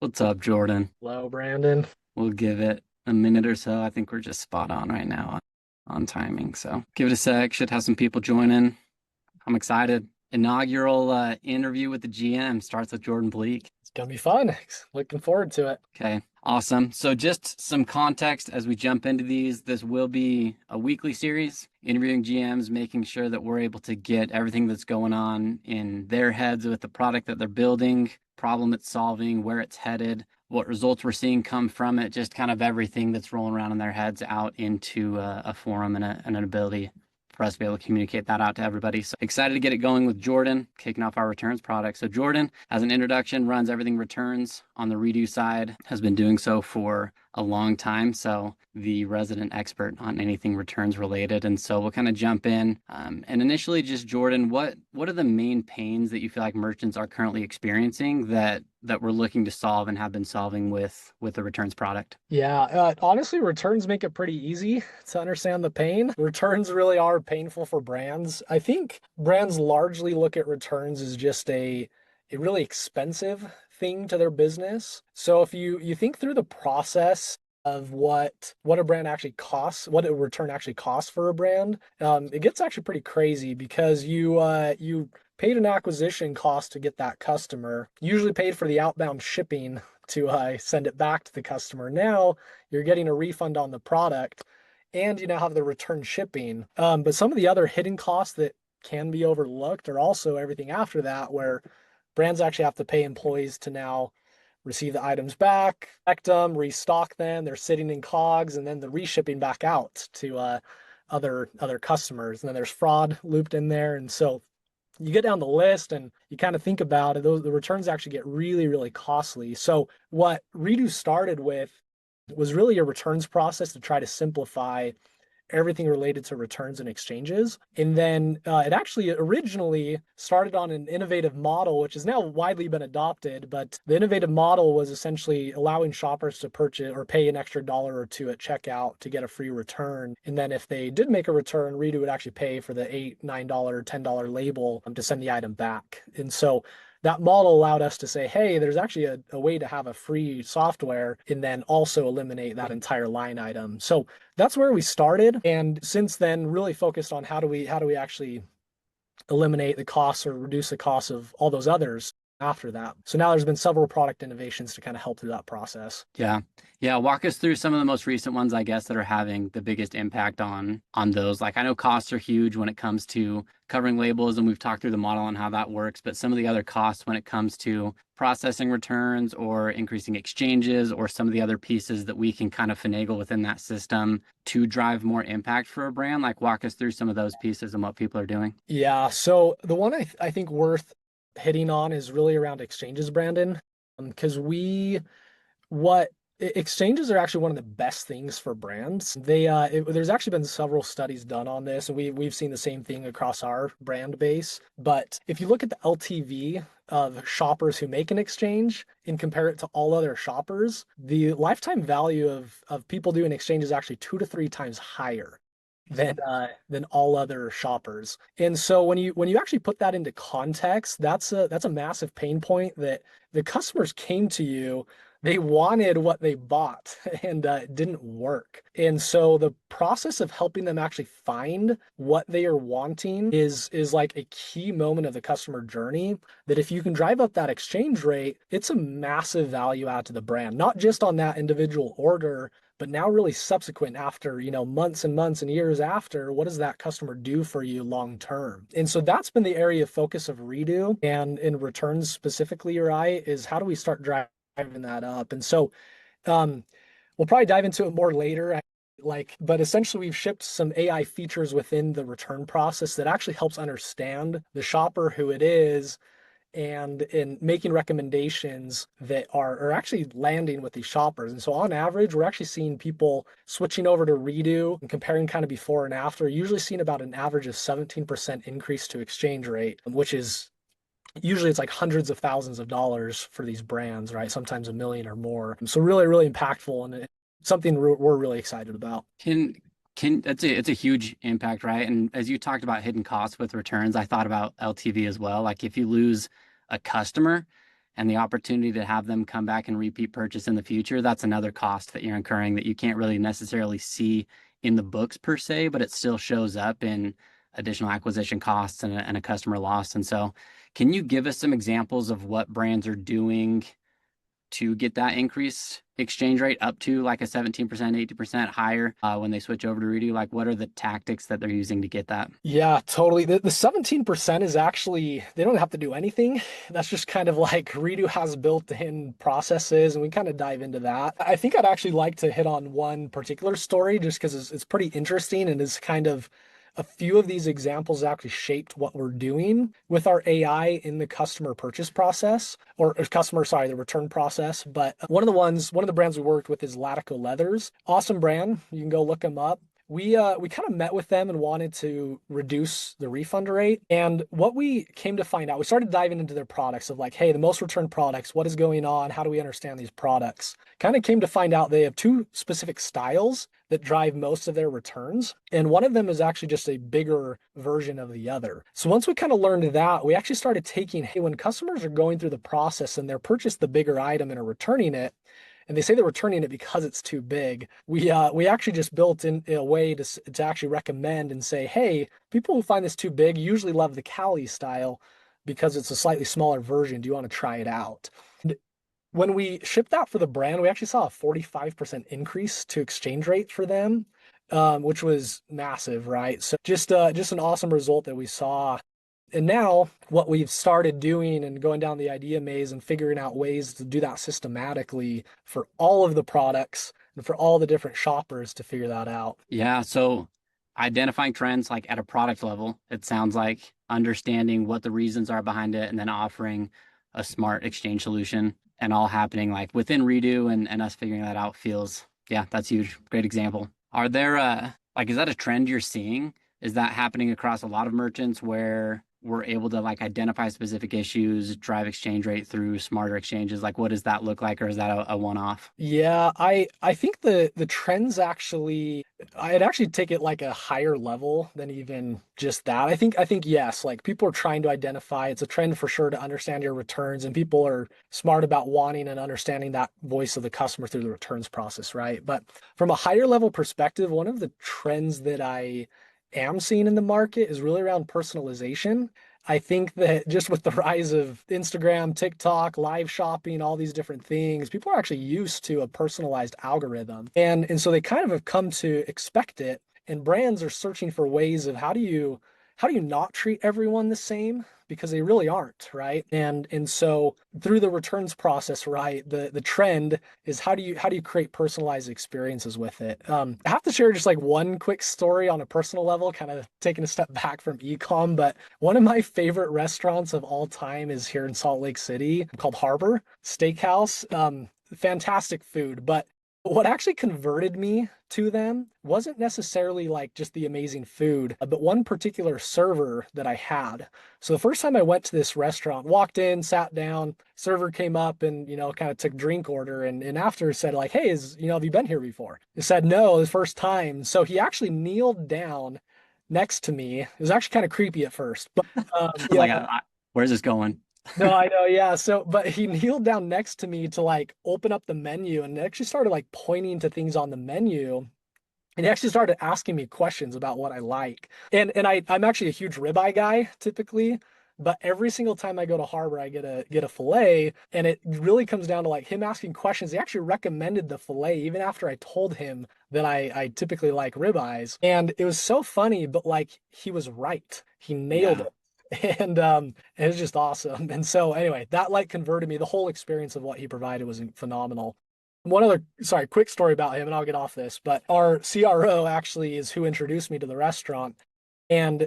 What's up, Jordan? Hello, Brandon. We'll give it a minute or so. I think we're just spot on right now on timing. So give it a sec. Should have some people join in. I'm excited. Inaugural interview with the GM starts with Jordan Bleak. It's gonna be fun. Looking forward to it. Okay, awesome. So just some context as we jump into these. This will be a weekly series, interviewing GMs, making sure that we're able to get everything that's going on in their heads with the product that they're building, problem it's solving, where it's headed, what results we're seeing come from it, just kind of everything that's rolling around in their heads out into a forum and an ability for us to be able to communicate that out to everybody. So excited to get it going with Jordan, kicking off our returns product. So Jordan, as an introduction, runs everything returns on the Redo side, has been doing so for a long time. So the resident expert on anything returns related. And so we'll kind of jump in. And initially just Jordan, what are the main pains that you feel like merchants are currently experiencing that we're looking to solve and have been solving with the returns product? Yeah, honestly, returns make it pretty easy to understand the pain. Returns really are painful for brands. I think brands largely look at returns as just a really expensive thing to their business. So if you think through the process of what a brand actually costs, what a return actually costs for a brand, it gets actually pretty crazy because you paid an acquisition cost to get that customer, usually paid for the outbound shipping to send it back to the customer. Now you're getting a refund on the product and you now have the return shipping. But some of the other hidden costs that can be overlooked are also everything after that, where brands actually have to pay employees to now receive the items back, collect them, restock them. They're sitting in COGS, and then the reshipping back out to other customers. And then there's fraud looped in there, and so you get down the list and you kind of think about it, the returns actually get really, really costly. So what Redo started with was really a returns process to try to simplify everything related to returns and exchanges. And then it actually originally started on an innovative model, which has now widely been adopted. But the innovative model was essentially allowing shoppers to purchase or pay an extra dollar or two at checkout to get a free return. And then if they did make a return, Redo would actually pay for the $8, $9, $10 label to send the item back. And so that model allowed us to say, hey, there's actually a way to have a free software and then also eliminate that entire line item. So that's where we started. And since then, really focused on how do we actually eliminate the costs or reduce the costs of all those others after that. So now there's been several product innovations to kind of help through that process. Yeah. Yeah. Walk us through some of the most recent ones, I guess, that are having the biggest impact on those. Like I know costs are huge when it comes to covering labels, and we've talked through the model and how that works, but some of the other costs when it comes to processing returns or increasing exchanges or some of the other pieces that we can kind of finagle within that system to drive more impact for a brand. Like walk us through some of those pieces and what people are doing. Yeah. So the one I think worth hitting on is really around exchanges, Brandon, because what exchanges are actually one of the best things for brands. There's actually been several studies done on this, and we've seen the same thing across our brand base. But if you look at the LTV of shoppers who make an exchange and compare it to all other shoppers, the lifetime value of people doing exchange is actually 2 to 3 times higher than all other shoppers. And so when you actually put that into context, that's a massive pain point that the customers came to you. They wanted what they bought and it didn't work. And so the process of helping them actually find what they are wanting is like a key moment of the customer journey that if you can drive up that exchange rate, it's a massive value add to the brand, not just on that individual order, but now really subsequent after, months and months and years after, what does that customer do for you long term? And so that's been the area of focus of Redo and in returns specifically, Uri, is how do we start driving that up? And so um, we'll probably dive into it more later. But essentially we've shipped some AI features within the return process that actually helps understand the shopper who it is and in making recommendations that are actually landing with these shoppers. And so on average, we're actually seeing people switching over to Redo and comparing kind of before and after, usually seeing about an average of 17% increase to exchange rate, which is usually it's like hundreds of thousands of dollars for these brands, right? Sometimes a million or more. So really, really impactful and it's something we're really excited about. Can can it's a huge impact, right? And as you talked about hidden costs with returns, I thought about LTV as well. Like if you lose a customer and the opportunity to have them come back and repeat purchase in the future, that's another cost that you're incurring that you can't really necessarily see in the books per se, but it still shows up in additional acquisition costs and a customer loss. And so, can you give us some examples of what brands are doing to get that increased exchange rate up to like a 17%, 80% higher when they switch over to Redo? Like, what are the tactics that they're using to get that? Yeah, totally. The 17% is actually, they don't have to do anything. That's just kind of like Redo has built-in processes, and we kind of dive into that. I think I'd actually like to hit on one particular story just because it's pretty interesting and is kind of a few of these examples actually shaped what we're doing with our AI in the customer purchase process or customer, sorry, the return process. But one of the brands we worked with is Latico Leathers. Awesome brand. You can go look them up. We kind of met with them and wanted to reduce the refund rate. And what we came to find out, we started diving into their products of like, hey, the most returned products, what is going on? How do we understand these products? Kind of came to find out they have two specific styles that drive most of their returns. And one of them is actually just a bigger version of the other. So once we kind of learned that, we actually started taking, hey, when customers are going through the process and they're purchased the bigger item and are returning it, and they say they're returning it because it's too big. We actually just built in a way to actually recommend and say, hey, people who find this too big usually love the Cali style because it's a slightly smaller version. Do you want to try it out? And when we shipped that for the brand, we actually saw a 45% increase to exchange rate for them, which was massive, right? So just an awesome result that we saw. And now what we've started doing and going down the idea maze and figuring out ways to do that systematically for all of the products and for all the different shoppers to figure that out. Yeah, so identifying trends like at a product level, it sounds like understanding what the reasons are behind it and then offering a smart exchange solution and all happening like within Redo and us figuring that out feels, yeah, that's huge. Great example. Are there like is that a trend you're seeing? Is that happening across a lot of merchants where we're able to like identify specific issues, drive exchange rate through smarter exchanges? Like what does that look like, or is that a one-off? Yeah, I think the trends actually I'd actually take it like a higher level than even just that. I think yes, like people are trying to identify it's a trend for sure to understand your returns, and people are smart about wanting and understanding that voice of the customer through the returns process, right? But from a higher level perspective, one of the trends that I am seeing in the market is really around personalization. I think that just with the rise of Instagram, TikTok, live shopping, all these different things, people are actually used to a personalized algorithm. And so they kind of have come to expect it. And brands are searching for ways of how do you not treat everyone the same? Because they really aren't, right? And so through the returns process, right, the trend is how do you create personalized experiences with it? I have to share just like one quick story on a personal level, kind of taking a step back from ecom, but one of my favorite restaurants of all time is here in Salt Lake City called Harbor Steakhouse. Fantastic food, but what actually converted me to them wasn't necessarily like just the amazing food, but one particular server that I had. So the first time I went to this restaurant, walked in, sat down, server came up and, kind of took drink order and after said like, hey, have you been here before? He said, no, the first time. So he actually kneeled down next to me. It was actually kind of creepy at first, but Like, yeah. where's this going? No, I know, yeah. So, but he kneeled down next to me to like open up the menu and actually started like pointing to things on the menu. And he actually started asking me questions about what I like. I'm actually a huge ribeye guy typically, but every single time I go to Harbor, I get a fillet, and it really comes down to like him asking questions. He actually recommended the fillet even after I told him that I typically like ribeyes. And it was so funny, but like he was right. He nailed Yeah. it. It was just awesome. And so anyway, that like converted me. The whole experience of what he provided was phenomenal. One other, sorry, quick story about him, and I'll get off this, but our CRO actually is who introduced me to the restaurant. And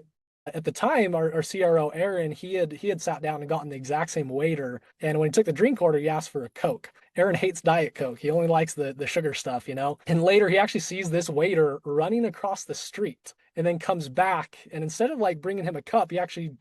at the time, our CRO, Aaron, he had sat down and gotten the exact same waiter. And when he took the drink order, he asked for a Coke. Aaron hates Diet Coke. He only likes the sugar stuff. And later he actually sees this waiter running across the street and then comes back. And instead of like bringing him a cup, he actually,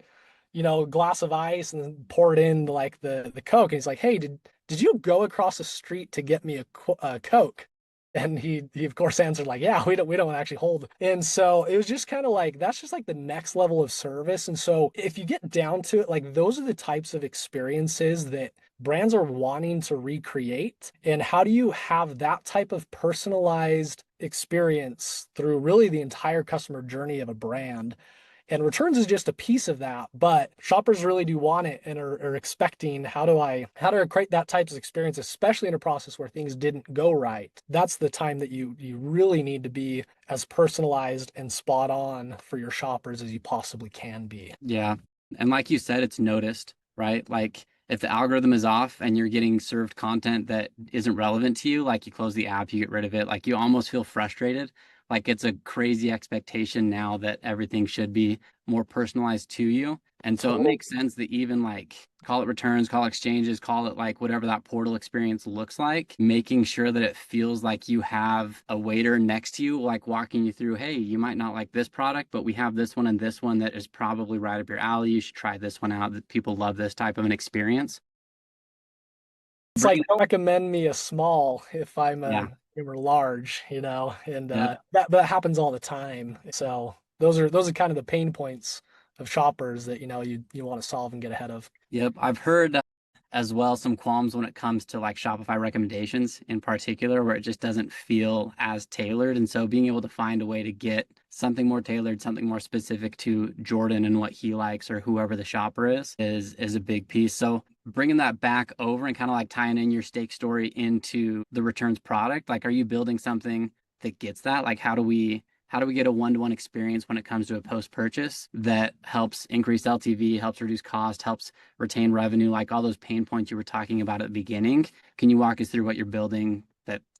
a glass of ice and then poured in like the Coke. And he's like, hey, did you go across the street to get me a Coke? And he of course answered like, yeah, we don't actually hold. And so it was just kind of like that's just like the next level of service. And so if you get down to it, like those are the types of experiences that brands are wanting to recreate. And how do you have that type of personalized experience through really the entire customer journey of a brand? And returns is just a piece of that, but shoppers really do want it and are expecting how do I create that type of experience, especially in a process where things didn't go right. That's the time that you really need to be as personalized and spot on for your shoppers as you possibly can be. Yeah. And like you said, it's noticed, right? Like if the algorithm is off and you're getting served content that isn't relevant to you, like you close the app, you get rid of it, like you almost feel frustrated. Like it's a crazy expectation now that everything should be more personalized to you. And so it Total. makes sense that even like call it returns, call it exchanges, call it like whatever that portal experience looks like, making sure that it feels like you have a waiter next to you, like walking you through, hey, you might not like this product, but we have this one and this one that is probably right up your alley. You should try this one out. That people love this type of an experience. It's Bring like it. don't recommend me a small if I'm Yeah. a or large, and Yep. that happens all the time. So those are kind of the pain points of shoppers that you want to solve and get ahead of. Yep. I've heard as well some qualms when it comes to like Shopify recommendations in particular, where it just doesn't feel as tailored. And so being able to find a way to get something more tailored, something more specific to Jordan and what he likes or whoever the shopper is a big piece. So bringing that back over and kind of like tying in your steak story into the returns product, like are you building something that gets that? Like how do we get a one-to-one experience when it comes to a post-purchase that helps increase LTV, helps reduce cost, helps retain revenue, like all those pain points you were talking about at the beginning? Can you walk us through what you're building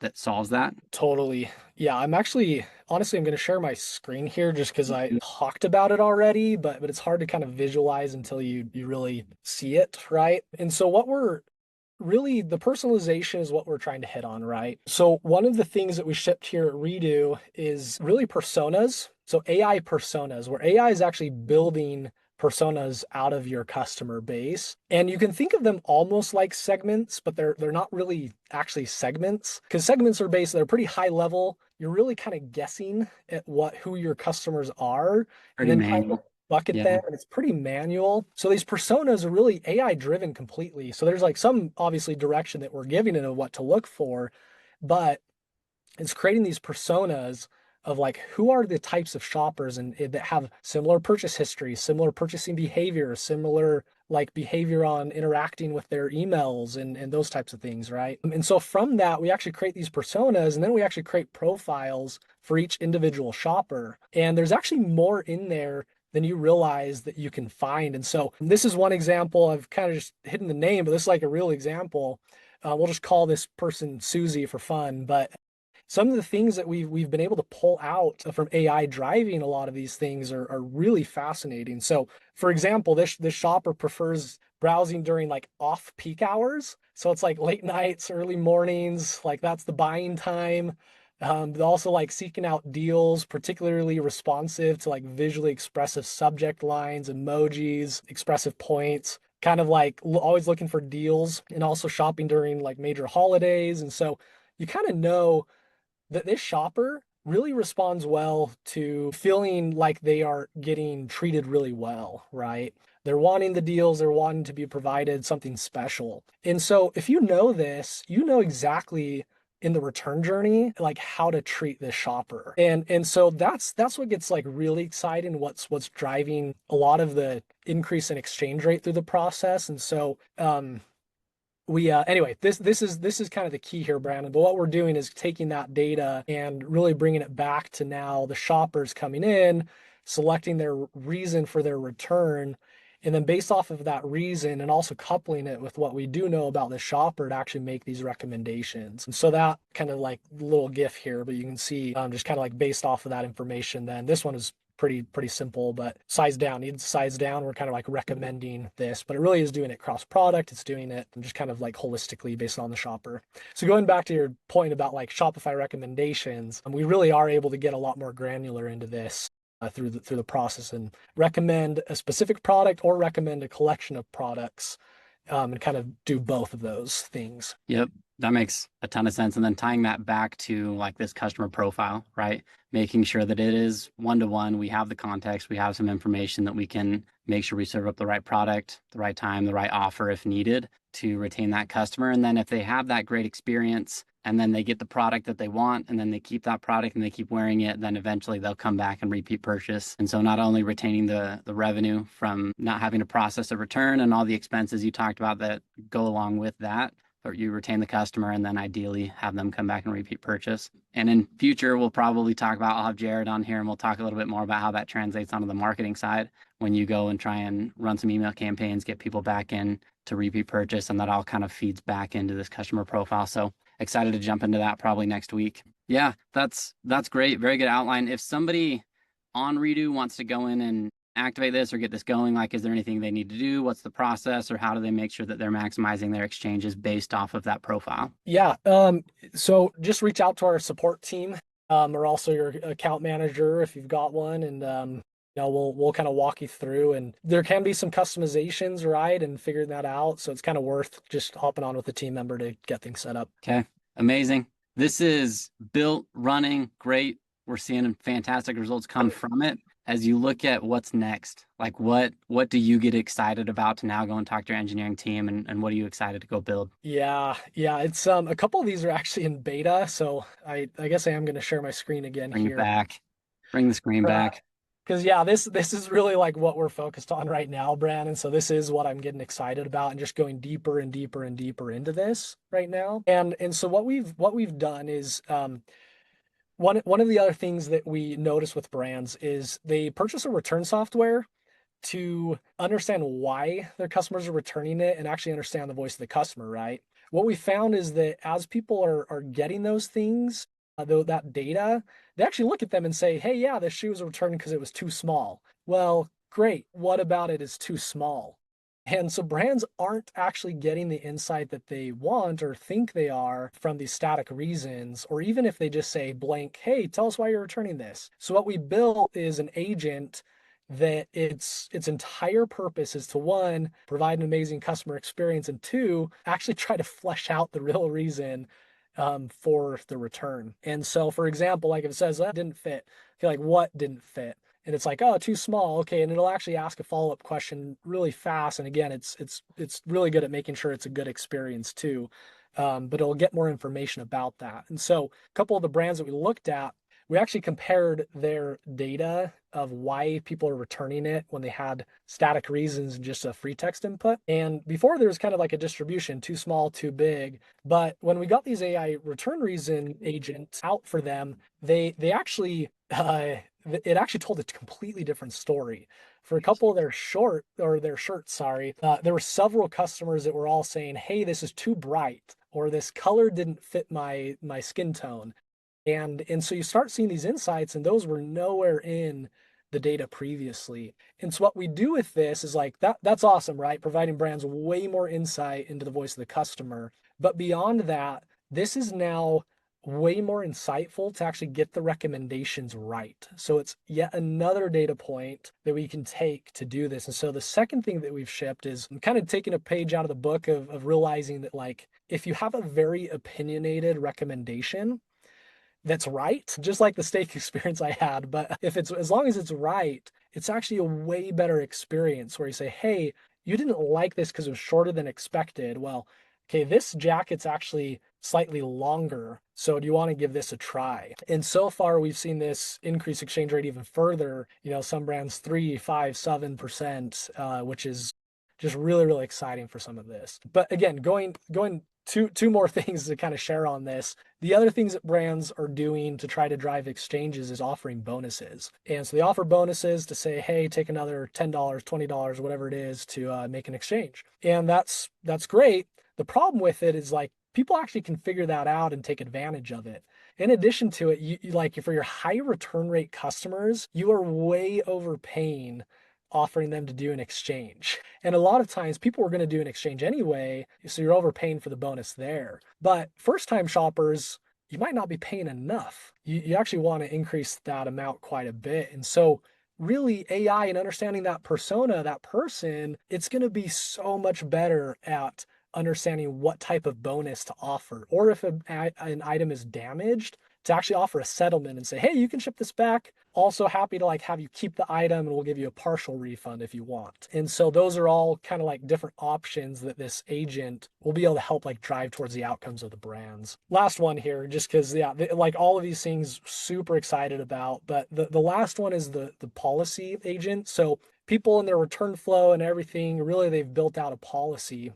that solves that? Totally. Yeah, I'm going to share my screen here just because I talked about it already, but it's hard to kind of visualize until you really see it, right? And so what we're really the personalization is what we're trying to hit on, right? So one of the things that we shipped here at Redo is really personas. So AI personas, where AI is actually building personas out of your customer base. And you can think of them almost like segments, but they're not really actually segments because segments are they're pretty high level. You're really kind of guessing at who your customers are and Pretty then trying to manual. bucket Yeah. them, and it's pretty manual. So these personas are really AI driven completely. So there's like some obviously direction that we're giving it of what to look for, but it's creating these personas of like who are the types of shoppers and that have similar purchase history, similar purchasing behavior, similar like behavior on interacting with their emails and those types of things, right? And so from that, we actually create these personas and then we actually create profiles for each individual shopper. And there's actually more in there than you realize that you can find. And so this is one example. I've kind of just hidden the name, but this is like a real example. We'll just call this person Susie for fun, but some of the things that we've been able to pull out from AI driving a lot of these things are really fascinating. So, for example, this shopper prefers browsing during like off peak hours. So it's like late nights, early mornings, like that's the buying time. But also like seeking out deals, particularly responsive to like visually expressive subject lines, emojis, expressive points, kind of like always looking for deals and also shopping during like major holidays. And so you kind of know that this shopper really responds well to feeling like they are getting treated really well, right? They're wanting the deals, they're wanting to be provided something special. And so if you know this, you know exactly in the return journey like how to treat this shopper. And so that's what gets like really exciting, what's driving a lot of the increase in exchange rate through the process. And so we anyway, this is kind of the key here, Brandon. But what we're doing is taking that data and really bringing it back to now the shoppers coming in, selecting their reason for their return, and then based off of that reason and also coupling it with what we do know about the shopper to actually make these recommendations. And so that kind of like little GIF here, but you can see just kind of like based off of that information, then this one is pretty simple, but size down needs size down. We're kind of like recommending this, but it really is doing it cross product. It's doing it and just kind of like holistically based on the shopper. So going back to your point about like Shopify recommendations, we really are able to get a lot more granular into this through the process and recommend a specific product or recommend a collection of products and kind of do both of those things. Yep, that makes a ton of sense. And then tying that back to like this customer profile, right? Making sure that it is one to one. We have the context, we have some information that we can make sure we serve up the right product, the right time, the right offer if needed. to retain that customer. And then if they have that great experience and then they get the product that they want and then they keep that product and they keep wearing it, then eventually they'll come back and repeat purchase. And so not only retaining the revenue from not having to process a return and all the expenses you talked about that go along with that, but you retain the customer and then ideally have them come back and repeat purchase. And in future, we'll probably talk about, I'll have Jared on here and we'll talk a little bit more about how that translates onto the marketing side when you go and try and run some email campaigns, get people back in to repeat purchase, and that all kind of feeds back into this customer profile. So excited to jump into that probably next week. Yeah, that's great. Very good outline. If somebody on Redo wants to go in and activate this or get this going, like, is there anything they need to do? What's the process, or how do they make sure that they're maximizing their exchanges based off of that profile? Yeah. So just reach out to our support team, or also your account manager if you've got one, and we'll kind of walk you through. And there can be some customizations, right, and figuring that out. So it's kind of worth just hopping on with the team member to get things set up. Okay, amazing. This is built, running, great. We're seeing fantastic results come from it. As you look at what's next, like what do you get excited about to now go and talk to your engineering team, and what are you excited to go build? Yeah, it's a couple of these are actually in beta, so I guess I am going to share my screen again Bring it here. back. Bring the screen back. Because yeah, this is really like what we're focused on right now, Brandon. So this is what I'm getting excited about, and just going deeper and deeper and deeper into this right now. And so what we've done is one of the other things that we notice with brands is they purchase a return software to understand why their customers are returning it and actually understand the voice of the customer, right? What we found is that as people are getting those things, though that data, they actually look at them and say, hey, yeah, this shoe was returned because it was too small. Well, great. What about it is too small? And so brands aren't actually getting the insight that they want or think they are from these static reasons, or even if they just say blank, hey, tell us why you're returning this. So what we built is an agent that its entire purpose is to, one, provide an amazing customer experience, and two, actually try to flesh out the real reason for the return. And so, for example, like if it says that didn't fit, okay, like what didn't fit? And it's like, oh, too small. Okay, and it'll actually ask a follow-up question really fast. And again, it's really good at making sure it's a good experience too. But it'll get more information about that. And so, a couple of the brands that we looked at, we actually compared their data of why people are returning it when they had static reasons and just a free text input. And before there was kind of like a distribution, too small, too big. But when we got these AI return reason agents out for them, they actually it actually told a completely different story. For a couple of their shirts, sorry, there were several customers that were all saying, "Hey, this is too bright," or "This color didn't fit my skin tone." And so you start seeing these insights, and those were nowhere in the data previously. And so what we do with this is like that's awesome, right? Providing brands way more insight into the voice of the customer. But beyond that, this is now way more insightful to actually get the recommendations right. So it's yet another data point that we can take to do this. And so the second thing that we've shipped is I'm kind of taking a page out of the book of realizing that, like, if you have a very opinionated recommendation that's right, just like the steak experience I had. But if it's, as long as it's right, it's actually a way better experience where you say, hey, you didn't like this because it was shorter than expected. Well, okay, this jacket's actually slightly longer. So do you want to give this a try? And so far we've seen this increase exchange rate even further. Some brands 3, 5, 7%, which is just really, really exciting for some of this. But again, going two more things to kind of share on this. The other things that brands are doing to try to drive exchanges is offering bonuses. And so they offer bonuses to say, hey, take another $10, $20, whatever it is, to make an exchange. And that's great. The problem with it is, like, people actually can figure that out and take advantage of it. In addition to it, you like, for your high return rate customers, you are way overpaying offering them to do an exchange. And a lot of times people are going to do an exchange anyway, so you're overpaying for the bonus there. But first time shoppers, you might not be paying enough. You actually want to increase that amount quite a bit. And so really, AI and understanding that persona, that person, it's going to be so much better at understanding what type of bonus to offer. Or if an item is damaged, to actually offer a settlement and say, hey, you can ship this back. Also happy to like have you keep the item and we'll give you a partial refund if you want. And so those are all kind of like different options that this agent will be able to help like drive towards the outcomes of the brands. Last one here, just because yeah, like all of these things super excited about, but the last one is the policy agent. So people in their return flow and everything, really they've built out a policy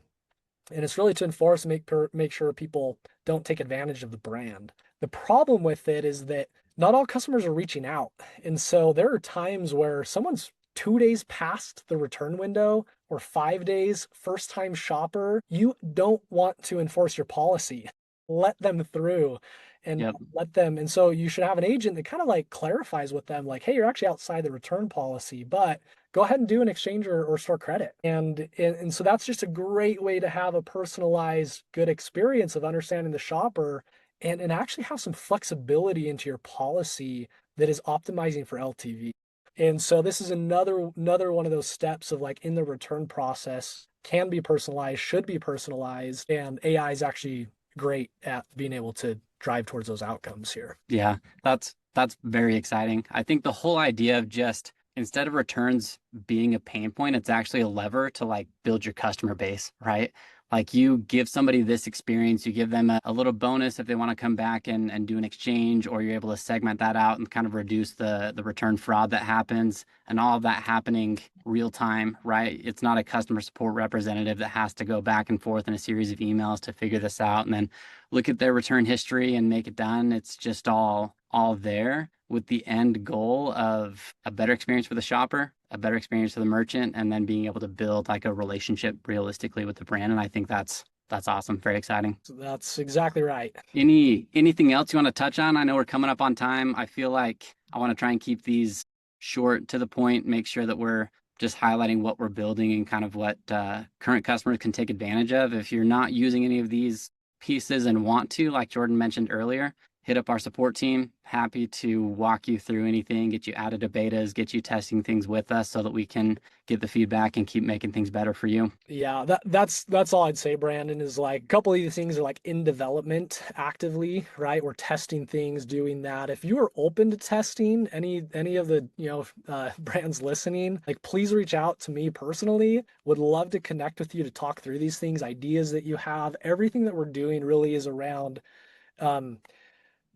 and it's really to enforce and make sure people don't take advantage of the brand. The problem with it is that not all customers are reaching out, and so there are times where someone's 2 days past the return window or 5 days, first time shopper. You don't want to enforce your policy. Let them through and Yep. let them. And so you should have an agent that kind of like clarifies with them, like, hey, you're actually outside the return policy, but go ahead and do an exchange or store credit. And so that's just a great way to have a personalized, good experience of understanding the shopper and actually have some flexibility into your policy that is optimizing for LTV. And so this is another one of those steps of like in the return process can be personalized, should be personalized, and AI is actually great at being able to drive towards those outcomes here. Yeah, that's very exciting. I think the whole idea of just instead of returns being a pain point, it's actually a lever to like build your customer base, right? Like you give somebody this experience, you give them a little bonus if they want to come back and do an exchange, or you're able to segment that out and kind of reduce the return fraud that happens and all of that happening real time, right? It's not a customer support representative that has to go back and forth in a series of emails to figure this out and then look at their return history and make it done. It's just all there with the end goal of a better experience for the shopper, a better experience for the merchant, and then being able to build like a relationship realistically with the brand. And I think that's awesome. Very exciting. So that's exactly right. Anything else you want to touch on? I know we're coming up on time. I feel like I want to try and keep these short to the point, make sure that we're just highlighting what we're building and kind of what current customers can take advantage of. If you're not using any of these pieces and want to, like Jordan mentioned earlier, hit up our support team. Happy to walk you through anything, get you added to betas, get you testing things with us so that we can get the feedback and keep making things better for you. Yeah, that's all I'd say, Brandon, is like a couple of these things are like in development actively, right? We're testing things, doing that. If you are open to testing any of the, brands listening, like please reach out to me personally. Would love to connect with you to talk through these things, ideas that you have. Everything that we're doing really is around um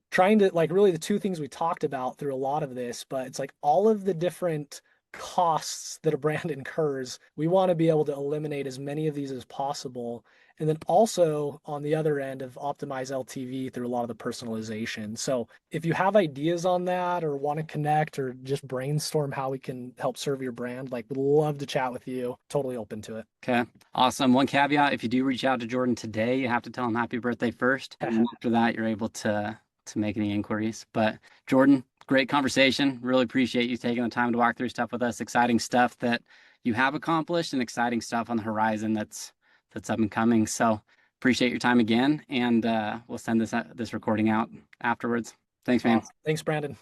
trying to like really the two things we talked about through a lot of this, but it's like all of the different costs that a brand incurs. We want to be able to eliminate as many of these as possible. And then also on the other end of optimize LTV through a lot of the personalization. So if you have ideas on that or want to connect or just brainstorm how we can help serve your brand, like would love to chat with you. Totally open to it. Okay, awesome. One caveat, if you do reach out to Jordan today, you have to tell him happy birthday first. And then after that, you're able to make any inquiries. But Jordan, great conversation. Really appreciate you taking the time to walk through stuff with us. Exciting stuff that you have accomplished and exciting stuff on the horizon that's up and coming. So appreciate your time again, and we'll send this recording out afterwards. Thanks, man. Thanks, Brandon.